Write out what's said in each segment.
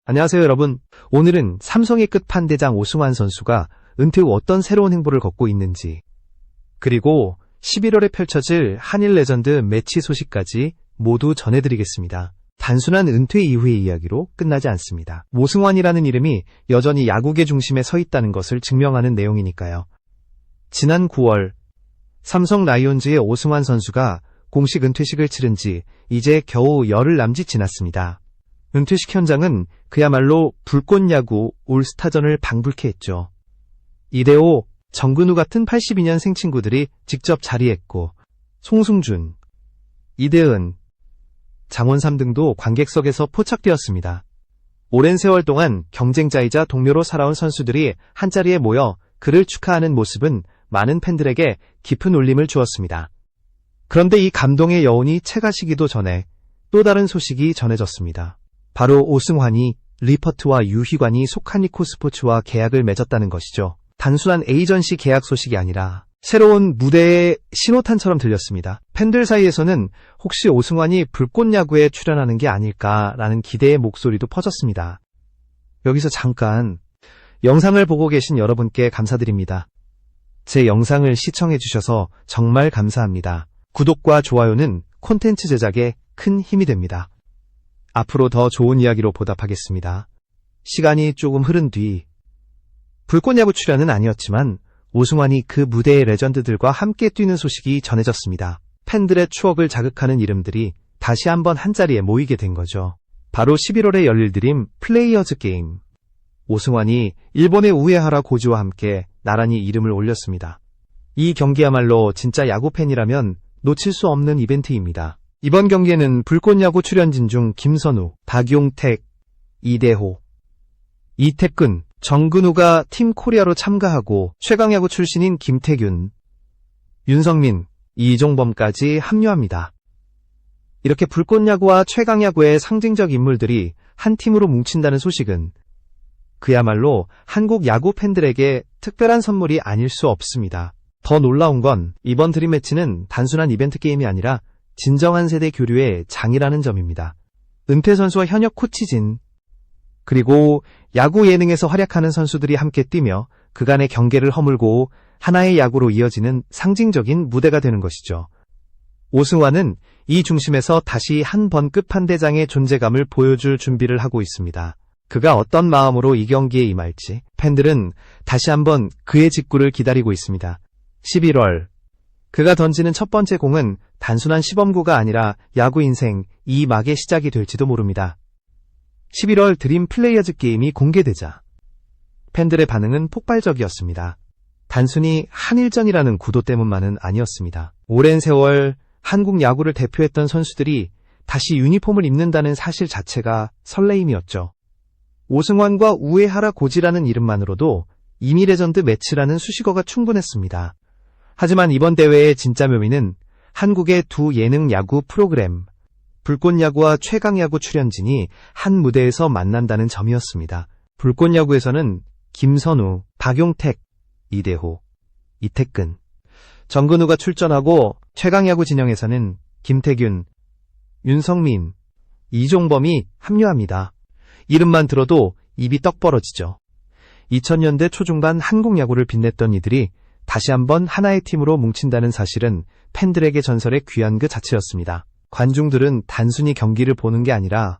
안녕하세요, 여러분. 오늘은 삼성의 끝판대장 오승환 선수가 은퇴 후 어떤 새로운 행보를 걷고 있는지, 그리고 11월에 펼쳐질 한일 레전드 매치 소식까지 모두 전해드리겠습니다. 단순한 은퇴 이후의 이야기로 끝나지 않습니다. 오승환이라는 이름이 여전히 야구계 중심에 서 있다는 것을 증명하는 내용이니까요. 지난 9월 삼성 라이온즈의 오승환 선수가 공식 은퇴식을 치른 지 이제 겨우 열흘 남짓 지났습니다. 은퇴식 현장은 그야말로 불꽃야구 올스타전을 방불케 했죠. 이대호, 정근우 같은 82년생 친구들이 직접 자리했고, 송승준, 이대은, 장원삼 등도 관객석에서 포착되었습니다. 오랜 세월 동안 경쟁자이자 동료로 살아온 선수들이 한자리에 모여 그를 축하하는 모습은 많은 팬들에게 깊은 울림을 주었습니다. 그런데 이 감동의 여운이 채가시기도 전에 또 다른 소식이 전해졌습니다. 바로 오승환이 리퍼트와 유희관이 속한리코 스포츠와 계약을 맺었다는 것이죠. 단순한 에이전시 계약 소식이 아니라 새로운 무대의 신호탄처럼 들렸습니다. 팬들 사이에서는 혹시 오승환이 불꽃야구에 출연하는 게 아닐까라는 기대의 목소리도 퍼졌습니다. 여기서 잠깐 영상을 보고 계신 여러분께 감사드립니다. 제 영상을 시청해 주셔서 정말 감사합니다. 구독과 좋아요는 콘텐츠 제작에 큰 힘이 됩니다. 앞으로 더 좋은 이야기로 보답하겠습니다. 시간이 조금 흐른 뒤 불꽃야구 출연은 아니었지만 오승환이 그 무대의 레전드들과 함께 뛰는 소식이 전해졌습니다. 팬들의 추억을 자극하는 이름들이 다시 한번 한자리에 모이게 된 거죠. 바로 11월에 열릴 드림 플레이어즈 게임. 오승환이 일본의 우에하라 고지와 함께 나란히 이름을 올렸습니다. 이 경기야말로 진짜 야구팬이라면 놓칠 수 없는 이벤트입니다. 이번 경기에는 불꽃야구 출연진 중 김선우, 박용택, 이대호, 이태근, 정근우가 팀 코리아로 참가하고 최강야구 출신인 김태균, 윤성민, 이종범까지 합류합니다. 이렇게 불꽃야구와 최강야구의 상징적 인물들이 한 팀으로 뭉친다는 소식은 그야말로 한국 야구 팬들에게 특별한 선물이 아닐 수 없습니다. 더 놀라운 건 이번 드림 매치는 단순한 이벤트 게임이 아니라 진정한 세대 교류의 장이라는 점입니다. 은퇴 선수와 현역 코치진, 그리고 야구 예능에서 활약하는 선수들이 함께 뛰며 그간의 경계를 허물고 하나의 야구로 이어지는 상징적인 무대가 되는 것이죠. 오승환은 이 중심에서 다시 한 번 끝판대장의 존재감을 보여줄 준비를 하고 있습니다. 그가 어떤 마음으로 이 경기에 임할지 팬들은 다시 한번 그의 직구를 기다리고 있습니다. 11월 그가 던지는 첫 번째 공은 단순한 시범구가 아니라 야구 인생 이 막의 시작이 될지도 모릅니다. 11월 드림 플레이어즈 게임이 공개되자 팬들의 반응은 폭발적이었습니다. 단순히 한일전이라는 구도 때문만은 아니었습니다. 오랜 세월 한국 야구를 대표했던 선수들이 다시 유니폼을 입는다는 사실 자체가 설레임이었죠. 오승환과 우에하라 고지라는 이름만으로도 이미 레전드 매치라는 수식어가 충분했습니다. 하지만 이번 대회의 진짜 묘미는 한국의 두 예능 야구 프로그램, 불꽃야구와 최강야구 출연진이 한 무대에서 만난다는 점이었습니다. 불꽃야구에서는 김선우, 박용택, 이대호, 이태근, 정근우가 출전하고 최강야구 진영에서는 김태균, 윤성민, 이종범이 합류합니다. 이름만 들어도 입이 떡 벌어지죠. 2000년대 초중반 한국 야구를 빛냈던 이들이 다시 한번 하나의 팀으로 뭉친다는 사실은 팬들에게 전설의 귀한 그 자체였습니다. 관중들은 단순히 경기를 보는 게 아니라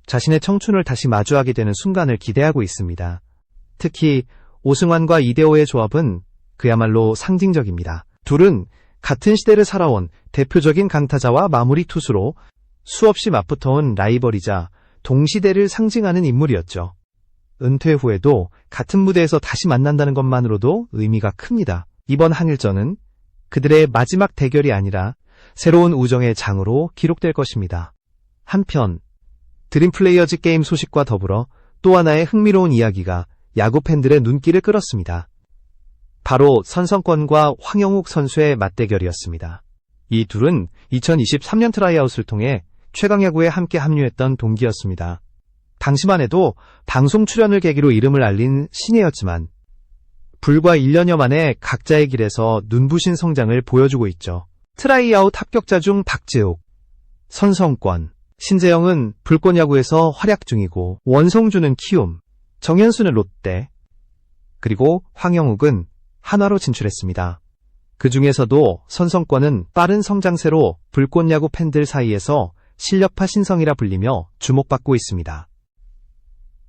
자신의 청춘을 다시 마주하게 되는 순간을 기대하고 있습니다. 특히 오승환과 이대호의 조합은 그야말로 상징적입니다. 둘은 같은 시대를 살아온 대표적인 강타자와 마무리 투수로 수없이 맞붙어온 라이벌이자 동시대를 상징하는 인물이었죠. 은퇴 후에도 같은 무대에서 다시 만난다는 것만으로도 의미가 큽니다. 이번 한일전은 그들의 마지막 대결이 아니라 새로운 우정의 장으로 기록될 것입니다. 한편 드림 플레이어즈 게임 소식과 더불어 또 하나의 흥미로운 이야기가 야구 팬들의 눈길을 끌었습니다. 바로 선성권과 황영욱 선수의 맞대결이었습니다. 이 둘은 2023년 트라이아웃을 통해 최강야구에 함께 합류했던 동기였습니다. 당시만 해도 방송 출연을 계기로 이름을 알린 신예였지만 불과 1년여 만에 각자의 길에서 눈부신 성장을 보여주고 있죠. 트라이아웃 합격자 중 박재욱, 선성권, 신재영은 불꽃야구에서 활약 중이고, 원성주는 키움, 정현수는 롯데, 그리고 황영욱은 한화로 진출했습니다. 그 중에서도 선성권은 빠른 성장세로 불꽃야구 팬들 사이에서 실력파 신성이라 불리며 주목받고 있습니다.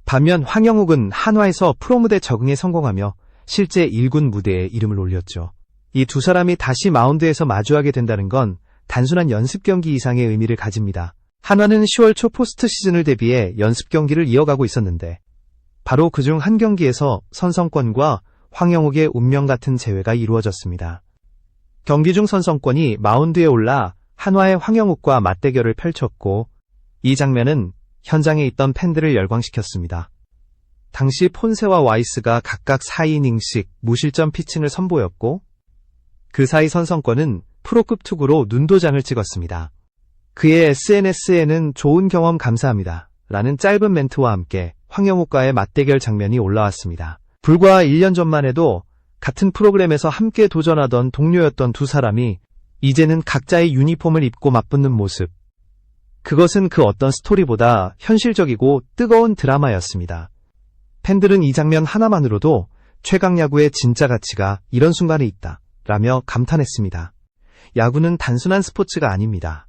반면 황영욱은 한화에서 프로무대 적응에 성공하며 실제 1군 무대에 이름을 올렸죠. 이 두 사람이 다시 마운드에서 마주하게 된다는 건 단순한 연습 경기 이상의 의미를 가집니다. 한화는 10월 초 포스트 시즌을 대비해 연습 경기를 이어가고 있었는데 바로 그중 한 경기에서 선성권과 황영욱의 운명 같은 재회가 이루어졌습니다. 경기 중 선성권이 마운드에 올라 한화의 황영욱과 맞대결을 펼쳤고 이 장면은 현장에 있던 팬들을 열광시켰습니다. 당시 폰세와 와이스가 각각 4이닝씩 무실점 피칭을 선보였고 그 사이 선성권은 프로급 투구로 눈도장을 찍었습니다. 그의 SNS에는 좋은 경험 감사합니다 라는 짧은 멘트와 함께 황영욱과의 맞대결 장면이 올라왔습니다. 불과 1년 전만 해도 같은 프로그램에서 함께 도전하던 동료였던 두 사람이 이제는 각자의 유니폼을 입고 맞붙는 모습. 그것은 그 어떤 스토리보다 현실적이고 뜨거운 드라마였습니다. 팬들은 이 장면 하나만으로도 최강야구의 진짜 가치가 이런 순간에 있다 라며 감탄했습니다. 야구는 단순한 스포츠가 아닙니다.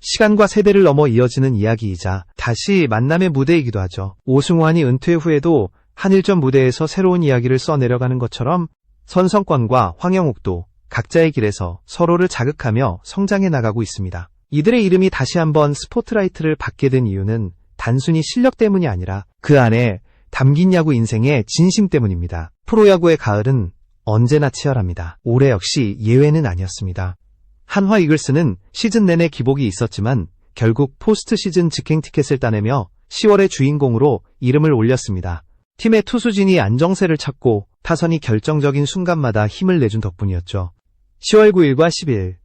시간과 세대를 넘어 이어지는 이야기이자 다시 만남의 무대이기도 하죠. 오승환이 은퇴 후에도 한일전 무대에서 새로운 이야기를 써내려가는 것처럼 선성권과 황영욱도 각자의 길에서 서로를 자극하며 성장해 나가고 있습니다. 이들의 이름이 다시 한번 스포트라이트를 받게 된 이유는 단순히 실력 때문이 아니라 그 안에 담긴 야구 인생의 진심 때문입니다. 프로야구의 가을은 언제나 치열합니다. 올해 역시 예외는 아니었습니다. 한화 이글스는 시즌 내내 기복이 있었지만 결국 포스트 시즌 직행 티켓을 따내며 10월의 주인공으로 이름을 올렸습니다. 팀의 투수진이 안정세를 찾고 타선이 결정적인 순간마다 힘을 내준 덕분이었죠. 10월 9일과 10일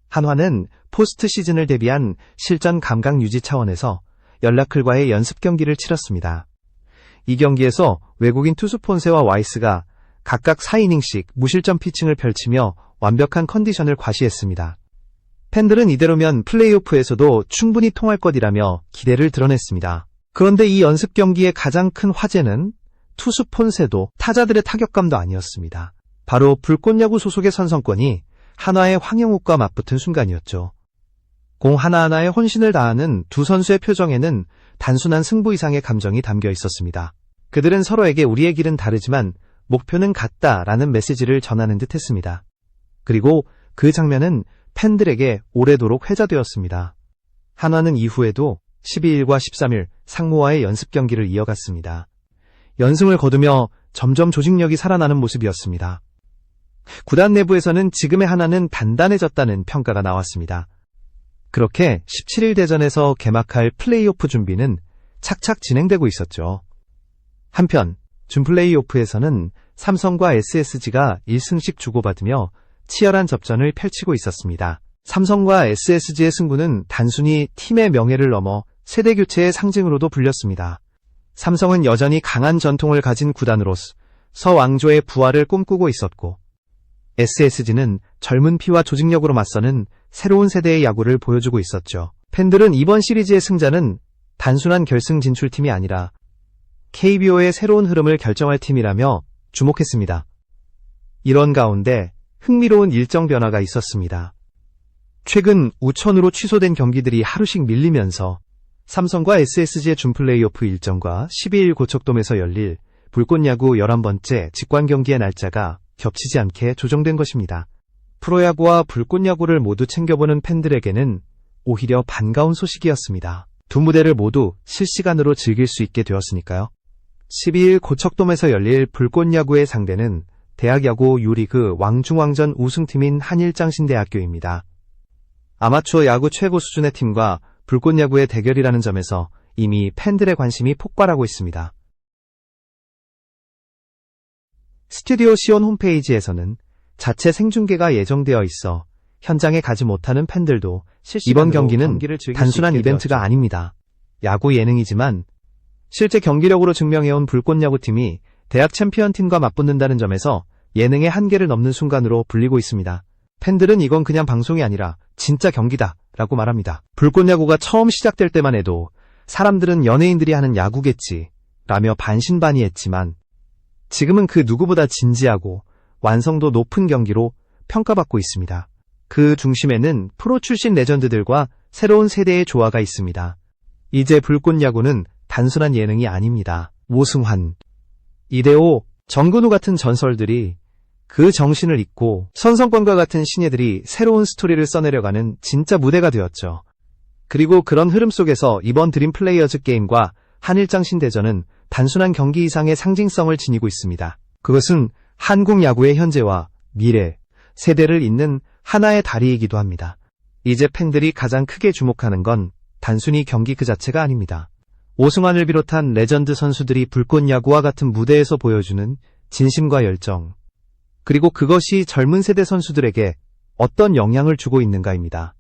한화는 포스트 시즌을 대비한 실전 감각 유지 차원에서 연락클과의 연습 경기를 치렀습니다. 이 경기에서 외국인 투수 폰세와 와이스가 각각 4이닝씩 무실점 피칭을 펼치며 완벽한 컨디션을 과시했습니다. 팬들은 이대로면 플레이오프에서도 충분히 통할 것이라며 기대를 드러냈습니다. 그런데 이 연습 경기의 가장 큰 화제는 투수 폰세도 타자들의 타격감도 아니었습니다. 바로 불꽃야구 소속의 선성권이 한화의 황영욱과 맞붙은 순간이었죠. 공 하나하나에 혼신을 다하는 두 선수의 표정에는 단순한 승부 이상의 감정이 담겨 있었습니다. 그들은 서로에게 우리의 길은 다르지만 목표는 같다라는 메시지를 전하는 듯 했습니다. 그리고 그 장면은 팬들에게 오래도록 회자되었습니다. 한화는 이후에도 12일과 13일 상무와의 연습 경기를 이어갔습니다. 연승을 거두며 점점 조직력이 살아나는 모습이었습니다. 구단 내부에서는 지금의 한화는 단단해졌다는 평가가 나왔습니다. 그렇게 17일 대전에서 개막할 플레이오프 준비는 착착 진행되고 있었죠. 한편 준플레이오프에서는 삼성과 SSG가 1승씩 주고받으며 치열한 접전을 펼치고 있었습니다. 삼성과 SSG의 승부는 단순히 팀의 명예를 넘어 세대교체의 상징으로도 불렸습니다. 삼성은 여전히 강한 전통을 가진 구단으로서 서왕조의 부활을 꿈꾸고 있었고 SSG는 젊은 피와 조직력으로 맞서는 새로운 세대의 야구를 보여주고 있었죠. 팬들은 이번 시리즈의 승자는 단순한 결승 진출팀이 아니라 KBO의 새로운 흐름을 결정할 팀이라며 주목했습니다. 이런 가운데 흥미로운 일정 변화가 있었습니다. 최근 우천으로 취소된 경기들이 하루씩 밀리면서 삼성과 SSG의 준플레이오프 일정과 12일 고척돔에서 열릴 불꽃야구 11번째 직관 경기의 날짜가 겹치지 않게 조정된 것입니다. 프로야구와 불꽃야구를 모두 챙겨보는 팬들에게는 오히려 반가운 소식이었습니다. 두 무대를 모두 실시간으로 즐길 수 있게 되었으니까요. 12일 고척돔에서 열릴 불꽃야구의 상대는 대학야구 유리그 왕중왕전 우승팀인 한일장신대학교입니다. 아마추어 야구 최고 수준의 팀과 불꽃야구의 대결이라는 점에서 이미 팬들의 관심이 폭발하고 있습니다. 스튜디오 시온 홈페이지에서는 자체 생중계가 예정되어 있어 현장에 가지 못하는 팬들도 이번 경기는 단순한 이벤트가 아닙니다. 야구 예능이지만 실제 경기력으로 증명해온 불꽃야구팀이 대학 챔피언팀과 맞붙는다는 점에서 예능의 한계를 넘는 순간으로 불리고 있습니다. 팬들은 이건 그냥 방송이 아니라 진짜 경기다 라고 말합니다. 불꽃야구가 처음 시작될 때만 해도 사람들은 연예인들이 하는 야구겠지 라며 반신반의했지만 지금은 그 누구보다 진지하고 완성도 높은 경기로 평가받고 있습니다. 그 중심에는 프로 출신 레전드들과 새로운 세대의 조화가 있습니다. 이제 불꽃야구는 단순한 예능이 아닙니다. 오승환, 이대호, 정근우 같은 전설들이 그 정신을 잇고 선성권과 같은 신예들이 새로운 스토리를 써내려가는 진짜 무대가 되었죠. 그리고 그런 흐름 속에서 이번 드림 플레이어즈 게임과 한일장 신대전은 단순한 경기 이상의 상징성을 지니고 있습니다. 그것은 한국 야구의 현재와 미래, 세대를 잇는 하나의 다리이기도 합니다. 이제 팬들이 가장 크게 주목하는 건 단순히 경기 그 자체가 아닙니다. 오승환을 비롯한 레전드 선수들이 불꽃야구와 같은 무대에서 보여주는 진심과 열정, 그리고 그것이 젊은 세대 선수들에게 어떤 영향을 주고 있는가입니다.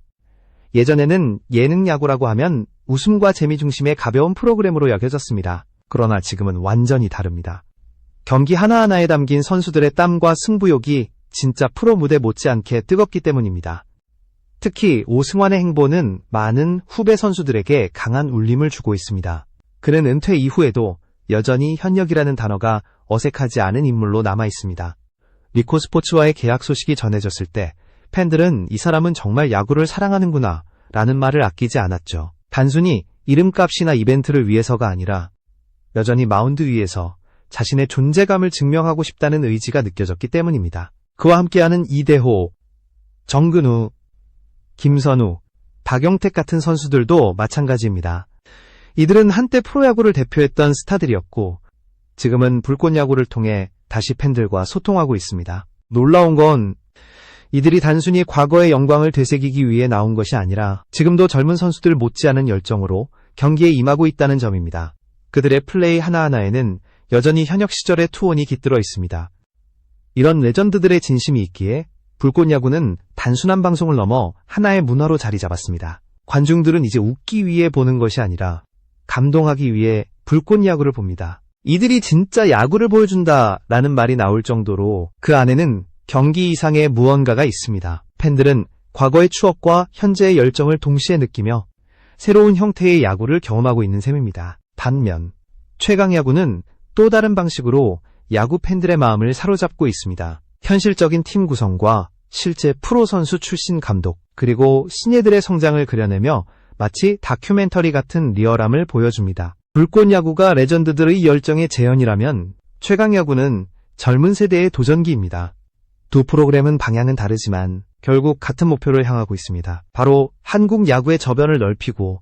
예전에는 예능 야구라고 하면 웃음과 재미 중심의 가벼운 프로그램으로 여겨졌습니다. 그러나 지금은 완전히 다릅니다. 경기 하나하나에 담긴 선수들의 땀과 승부욕이 진짜 프로 무대 못지않게 뜨겁기 때문입니다. 특히 오승환의 행보는 많은 후배 선수들에게 강한 울림을 주고 있습니다. 그는 은퇴 이후에도 여전히 현역이라는 단어가 어색하지 않은 인물로 남아 있습니다. 리코 스포츠와의 계약 소식이 전해졌을 때 팬들은 이 사람은 정말 야구를 사랑하는구나 라는 말을 아끼지 않았죠. 단순히 이름값이나 이벤트를 위해서가 아니라 여전히 마운드 위에서 자신의 존재감을 증명하고 싶다는 의지가 느껴졌기 때문입니다. 그와 함께하는 이대호, 정근우, 김선우, 박영택 같은 선수들도 마찬가지입니다. 이들은 한때 프로야구를 대표했던 스타들이었고 지금은 불꽃야구를 통해 다시 팬들과 소통하고 있습니다. 놀라운 건 이들이 단순히 과거의 영광을 되새기기 위해 나온 것이 아니라 지금도 젊은 선수들 못지않은 열정으로 경기에 임하고 있다는 점입니다. 그들의 플레이 하나하나에는 여전히 현역 시절의 투혼이 깃들어 있습니다. 이런 레전드들의 진심이 있기에 불꽃야구는 단순한 방송을 넘어 하나의 문화로 자리 잡았습니다. 관중들은 이제 웃기 위해 보는 것이 아니라 감동하기 위해 불꽃야구를 봅니다. 이들이 진짜 야구를 보여준다라는 말이 나올 정도로 그 안에는 경기 이상의 무언가가 있습니다. 팬들은 과거의 추억과 현재의 열정을 동시에 느끼며 새로운 형태의 야구를 경험하고 있는 셈입니다. 반면 최강야구는 또 다른 방식으로 야구 팬들의 마음을 사로잡고 있습니다. 현실적인 팀 구성과 실제 프로 선수 출신 감독, 그리고 신예들의 성장을 그려내며 마치 다큐멘터리 같은 리얼함을 보여줍니다. 불꽃야구가 레전드들의 열정의 재현이라면 최강야구는 젊은 세대의 도전기입니다. 두 프로그램은 방향은 다르지만 결국 같은 목표를 향하고 있습니다. 바로 한국 야구의 저변을 넓히고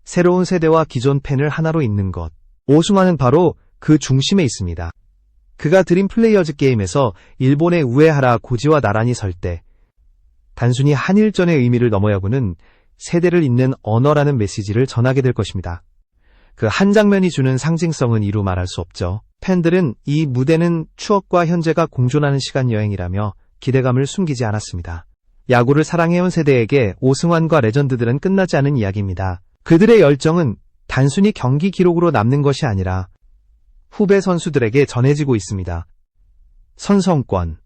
새로운 세대와 기존 팬을 하나로 잇는 것. 오승환은 바로 그 중심에 있습니다. 그가 드림 플레이어즈 게임에서 일본의 우에하라 고지와 나란히 설 때 단순히 한일전의 의미를 넘어 야구는 세대를 잇는 언어라는 메시지를 전하게 될 것입니다. 그 한 장면이 주는 상징성은 이루 말할 수 없죠. 팬들은 이 무대는 추억과 현재가 공존하는 시간 여행이라며 기대감을 숨기지 않았습니다. 야구를 사랑해온 세대에게 오승환과 레전드들은 끝나지 않은 이야기입니다. 그들의 열정은 단순히 경기 기록으로 남는 것이 아니라 후배 선수들에게 전해지고 있습니다. 선성권,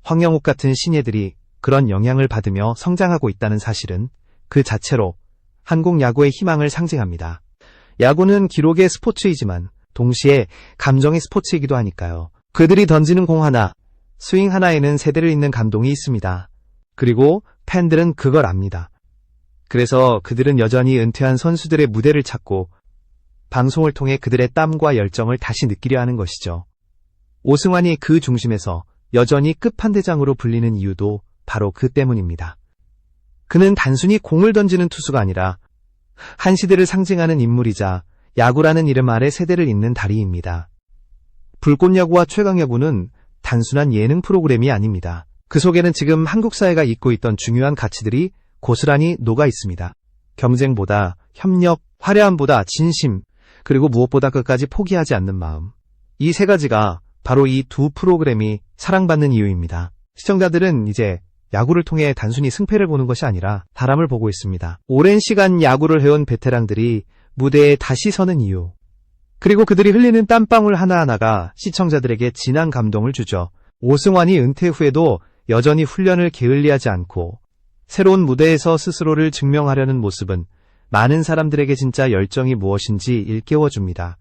황영욱 같은 신예들이 그런 영향을 받으며 성장하고 있다는 사실은 그 자체로 한국 야구의 희망을 상징합니다. 야구는 기록의 스포츠이지만 동시에 감정의 스포츠이기도 하니까요. 그들이 던지는 공 하나, 스윙 하나에는 세대를 잇는 감동이 있습니다. 그리고 팬들은 그걸 압니다. 그래서 그들은 여전히 은퇴한 선수들의 무대를 찾고 방송을 통해 그들의 땀과 열정을 다시 느끼려 하는 것이죠. 오승환이 그 중심에서 여전히 끝판대장으로 불리는 이유도 바로 그 때문입니다. 그는 단순히 공을 던지는 투수가 아니라 한 시대를 상징하는 인물이자 야구라는 이름 아래 세대를 잇는 다리입니다. 불꽃야구와 최강야구는 단순한 예능 프로그램이 아닙니다. 그 속에는 지금 한국 사회가 잇고 있던 중요한 가치들이 고스란히 녹아 있습니다. 경쟁보다 협력, 화려함보다 진심, 그리고 무엇보다 끝까지 포기하지 않는 마음. 이 세 가지가 바로 이 두 프로그램이 사랑받는 이유입니다. 시청자들은 이제 야구를 통해 단순히 승패를 보는 것이 아니라 사람을 보고 있습니다. 오랜 시간 야구를 해온 베테랑들이 무대에 다시 서는 이유. 그리고 그들이 흘리는 땀방울 하나하나가 시청자들에게 진한 감동을 주죠. 오승환이 은퇴 후에도 여전히 훈련을 게을리하지 않고 새로운 무대에서 스스로를 증명하려는 모습은 많은 사람들에게 진짜 열정이 무엇인지 일깨워줍니다.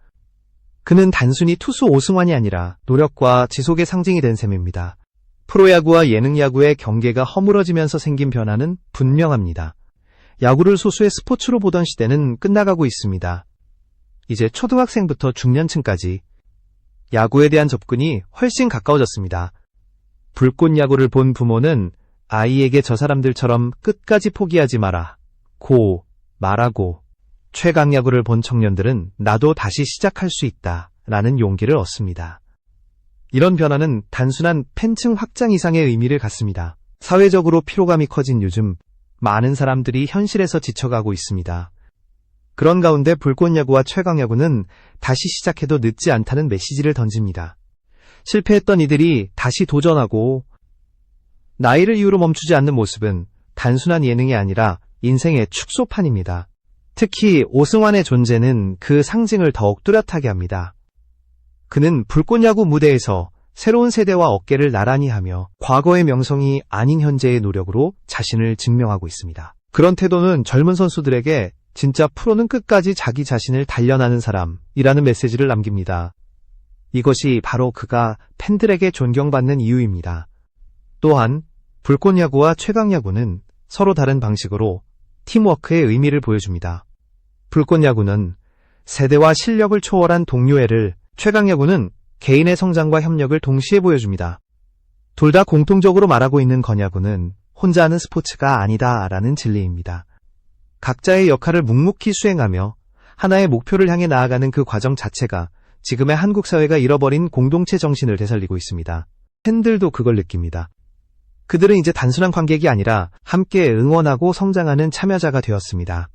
그는 단순히 투수 오승환이 아니라 노력과 지속의 상징이 된 셈입니다. 프로야구와 예능야구의 경계가 허물어지면서 생긴 변화는 분명합니다. 야구를 소수의 스포츠로 보던 시대는 끝나가고 있습니다. 이제 초등학생부터 중년층까지 야구에 대한 접근이 훨씬 가까워졌습니다. 불꽃야구를 본 부모는 아이에게 저 사람들처럼 끝까지 포기하지 마라 고 말하고, 최강야구를 본 청년들은 나도 다시 시작할 수 있다 라는 용기를 얻습니다. 이런 변화는 단순한 팬층 확장 이상의 의미를 갖습니다. 사회적으로 피로감이 커진 요즘 많은 사람들이 현실에서 지쳐가고 있습니다. 그런 가운데 불꽃야구와 최강야구는 다시 시작해도 늦지 않다는 메시지를 던집니다. 실패했던 이들이 다시 도전하고 나이를 이유로 멈추지 않는 모습은 단순한 예능이 아니라 인생의 축소판입니다. 특히 오승환의 존재는 그 상징을 더욱 뚜렷하게 합니다. 그는 불꽃야구 무대에서 새로운 세대와 어깨를 나란히 하며 과거의 명성이 아닌 현재의 노력으로 자신을 증명하고 있습니다. 그런 태도는 젊은 선수들에게 진짜 프로는 끝까지 자기 자신을 단련하는 사람이라는 메시지를 남깁니다. 이것이 바로 그가 팬들에게 존경받는 이유입니다. 또한 불꽃야구와 최강야구는 서로 다른 방식으로 팀워크의 의미를 보여줍니다. 불꽃야구는 세대와 실력을 초월한 동료애를, 최강야구는 개인의 성장과 협력을 동시에 보여줍니다. 둘 다 공통적으로 말하고 있는 건야구는 혼자 하는 스포츠가 아니다라는 진리입니다. 각자의 역할을 묵묵히 수행하며 하나의 목표를 향해 나아가는 그 과정 자체가 지금의 한국 사회가 잃어버린 공동체 정신을 되살리고 있습니다. 팬들도 그걸 느낍니다. 그들은 이제 단순한 관객이 아니라 함께 응원하고 성장하는 참여자가 되었습니다.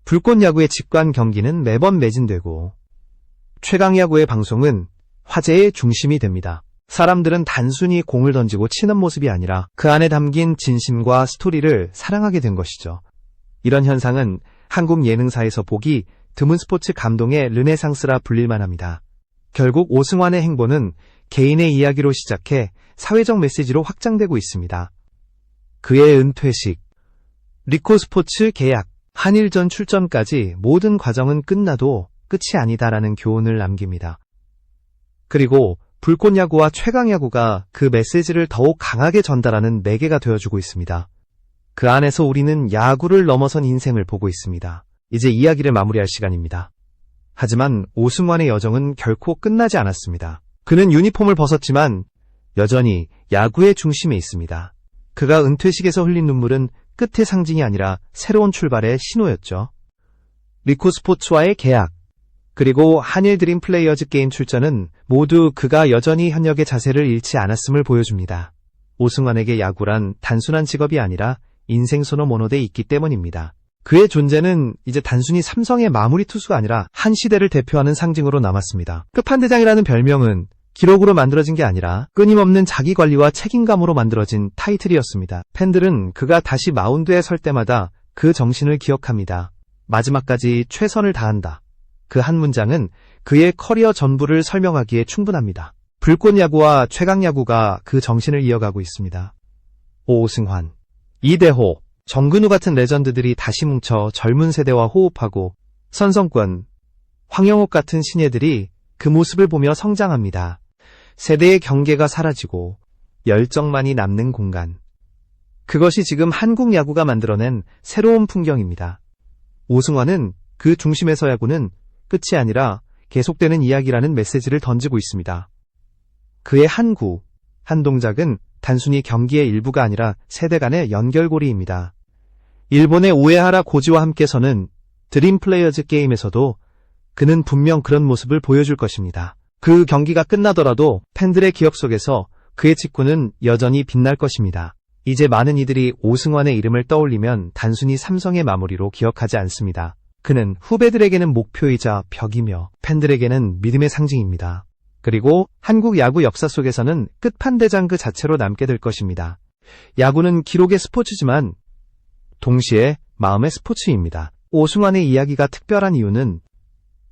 불꽃야구의 직관 경기는 매번 매진되고 최강야구의 방송은 화제의 중심이 됩니다. 사람들은 단순히 공을 던지고 치는 모습이 아니라 그 안에 담긴 진심과 스토리를 사랑하게 된 것이죠. 이런 현상은 한국 예능사에서 보기 드문 스포츠 감동의 르네상스라 불릴만 합니다. 결국 오승환의 행보는 개인의 이야기로 시작해 사회적 메시지로 확장되고 있습니다. 그의 은퇴식, 리코스포츠 계약, 한일전 출전까지 모든 과정은 끝나도 끝이 아니다라는 교훈을 남깁니다. 그리고 불꽃야구와 최강야구가 그 메시지를 더욱 강하게 전달하는 매개가 되어주고 있습니다. 그 안에서 우리는 야구를 넘어선 인생을 보고 있습니다. 이제 이야기를 마무리할 시간입니다. 하지만 오승환의 여정은 결코 끝나지 않았습니다. 그는 유니폼을 벗었지만 여전히 야구의 중심에 있습니다. 그가 은퇴식에서 흘린 눈물은 끝의 상징이 아니라 새로운 출발의 신호였죠. 리코스포츠와의 계약, 그리고 한일 드림 플레이어즈 게임 출전은 모두 그가 여전히 현역의 자세를 잃지 않았음을 보여줍니다. 오승환에게 야구란 단순한 직업이 아니라 인생선호 모노돼 있기 때문입니다. 그의 존재는 이제 단순히 삼성의 마무리 투수가 아니라 한 시대를 대표하는 상징으로 남았습니다. 끝판대장이라는 별명은 기록으로 만들어진 게 아니라 끊임없는 자기관리와 책임감으로 만들어진 타이틀이었습니다. 팬들은 그가 다시 마운드에 설 때마다 그 정신을 기억합니다. 마지막까지 최선을 다한다. 그 한 문장은 그의 커리어 전부를 설명하기에 충분합니다. 불꽃야구와 최강야구가 그 정신을 이어가고 있습니다. 오승환, 이대호, 정근우 같은 레전드들이 다시 뭉쳐 젊은 세대와 호흡하고 선성권, 황영옥 같은 신예들이 그 모습을 보며 성장합니다. 세대의 경계가 사라지고 열정만이 남는 공간. 그것이 지금 한국 야구가 만들어낸 새로운 풍경입니다. 오승환은 그 중심에서 야구는 끝이 아니라 계속되는 이야기라는 메시지를 던지고 있습니다. 그의 한 구, 한 동작은 단순히 경기의 일부가 아니라 세대 간의 연결고리입니다. 일본의 우에하라 고지와 함께 서는 드림 플레이어즈 게임에서도 그는 분명 그런 모습을 보여줄 것입니다. 그 경기가 끝나더라도 팬들의 기억 속에서 그의 직구는 여전히 빛날 것입니다. 이제 많은 이들이 오승환의 이름을 떠올리면 단순히 삼성의 마무리로 기억하지 않습니다. 그는 후배들에게는 목표이자 벽이며 팬들에게는 믿음의 상징입니다. 그리고 한국 야구 역사 속에서는 끝판대장 그 자체로 남게 될 것입니다. 야구는 기록의 스포츠지만 동시에 마음의 스포츠입니다. 오승환의 이야기가 특별한 이유는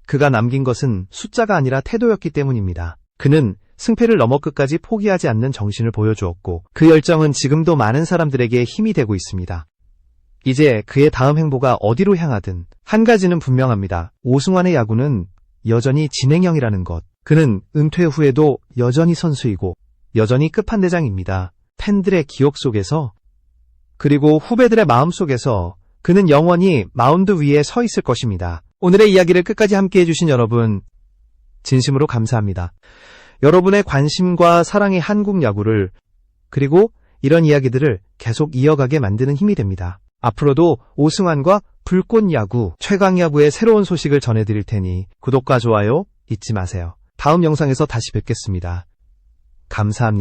그가 남긴 것은 숫자가 아니라 태도였기 때문입니다. 그는 승패를 넘어 끝까지 포기하지 않는 정신을 보여주었고 그 열정은 지금도 많은 사람들에게 힘이 되고 있습니다. 이제 그의 다음 행보가 어디로 향하든 한 가지는 분명합니다. 오승환의 야구는 여전히 진행형이라는 것. 그는 은퇴 후에도 여전히 선수이고 여전히 끝판대장입니다. 팬들의 기억 속에서 그리고 후배들의 마음 속에서 그는 영원히 마운드 위에 서 있을 것입니다. 오늘의 이야기를 끝까지 함께 해주신 여러분 진심으로 감사합니다. 여러분의 관심과 사랑이 한국 야구를 그리고 이런 이야기들을 계속 이어가게 만드는 힘이 됩니다. 앞으로도 오승환과 불꽃 야구, 최강 야구의 새로운 소식을 전해드릴 테니 구독과 좋아요 잊지 마세요. 다음 영상에서 다시 뵙겠습니다. 감사합니다.